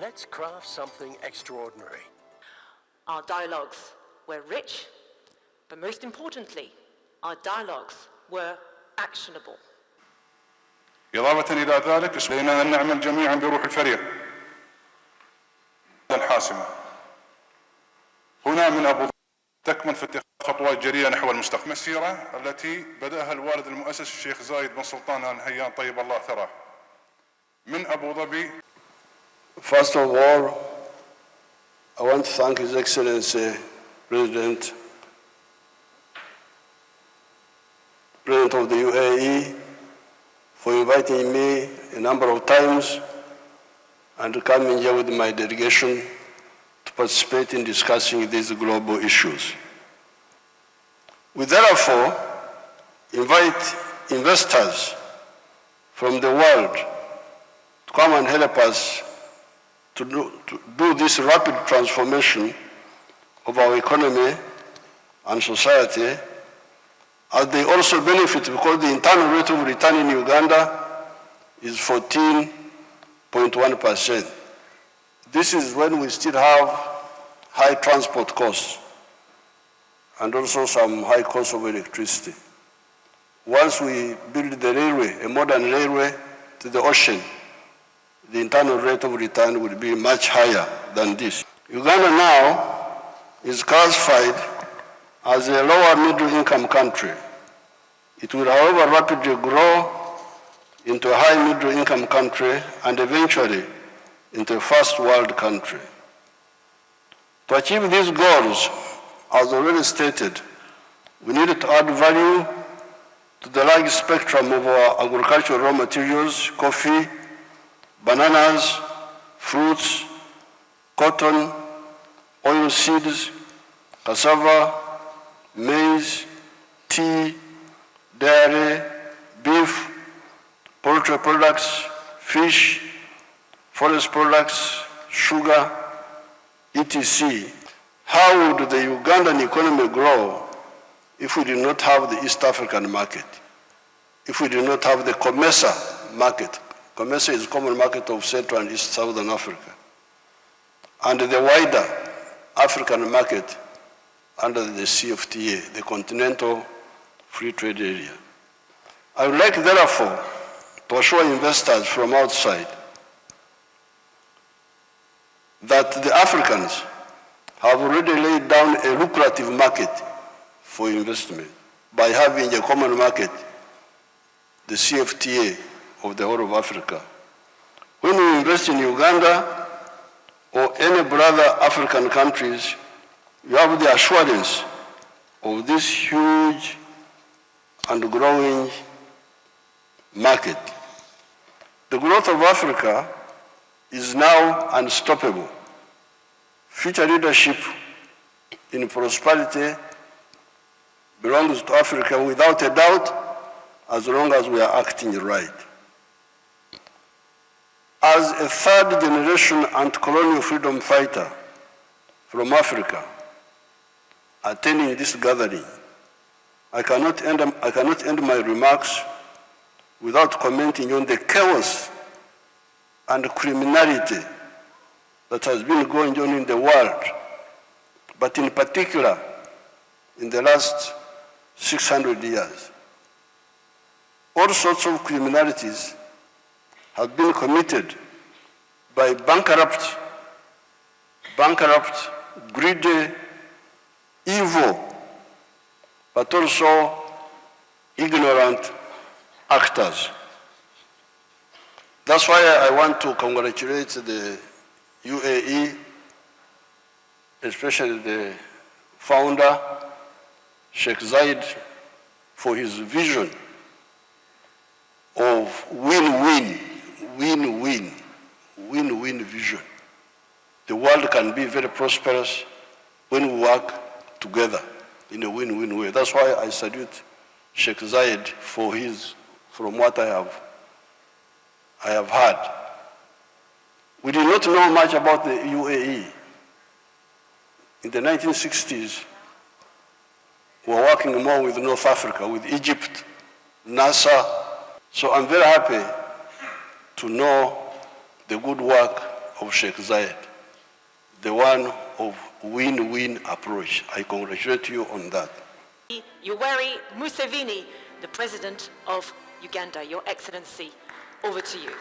Let's craft something extraordinary. Our dialogues were rich, but most importantly, our dialogues were actionable. إضافة إلى ذلك علينا أن نعمل جميعا بروح الفريق الحاسمة هنا من أبو ظبي تكمن في اتخاذ خطوات جريئة نحو المستقبل. المسيرة التي بدأها الوالد المؤسس الشيخ زايد بن سلطان آل نهيان طيب الله ثراه من أبو ظبي. First of all, I want to thank His Excellency President of the UAE for inviting me a number of times and coming here with my delegation to participate in discussing these global issues. We therefore invite investors from the world to come and help us to do this rapid transformation of our economy and society, as they also benefit because the internal rate of return in Uganda is 14.1%. This is when we still have high transport costs and also some high cost of electricity. Once we build the railway, a modern railway to the ocean, the internal rate of return will be much higher than this. Uganda now is classified as a lower middle income country. It will, however, rapidly grow into a high middle income country and eventually into a first world country. To achieve these goals, as already stated, we need to add value to the large spectrum of our agricultural raw materials: coffee, bananas, fruits, cotton, oil seeds, cassava, maize, tea, dairy, beef, poultry products, fish, forest products, sugar, etc. How would the Ugandan economy grow if we did not have the East African market? If we did not have the COMESA market? COMESA is Common Market of Central and East Southern Africa, and the wider African market under the CFTA, the Continental Free Trade Area. I would like, therefore, to assure investors from outside that the Africans have already laid down a lucrative market for investment by having a common market, the CFTA of the whole of Africa. When we invest in Uganda or any brother African countries, you have the assurance of this huge and growing market. The growth of Africa is now unstoppable. Future leadership in prosperity belongs to Africa without a doubt, as long as we are acting right. As a third-generation anti-colonial freedom fighter from Africa, attending this gathering, I cannot end my remarks without commenting on the chaos and criminality that has been going on in the world, but in particular in the last 600 years. All sorts of criminalities have been committed by bankrupt, greedy, evil, but also ignorant actors. That's why I want to congratulate the UAE, especially the founder, Sheikh Zayed, for his vision of win-win vision. The world can be very prosperous when we work together in a win-win way. That's why I salute Sheikh Zayed for his, from what I have heard. We did not know much about the UAE. In the 1960s, we were working more with North Africa, with Egypt, NASA. So I'm very happy to know the good work of Sheikh Zayed, the one of win-win approach. I congratulate you on that. Yoweri Museveni, the President of Uganda. Your Excellency, over to you.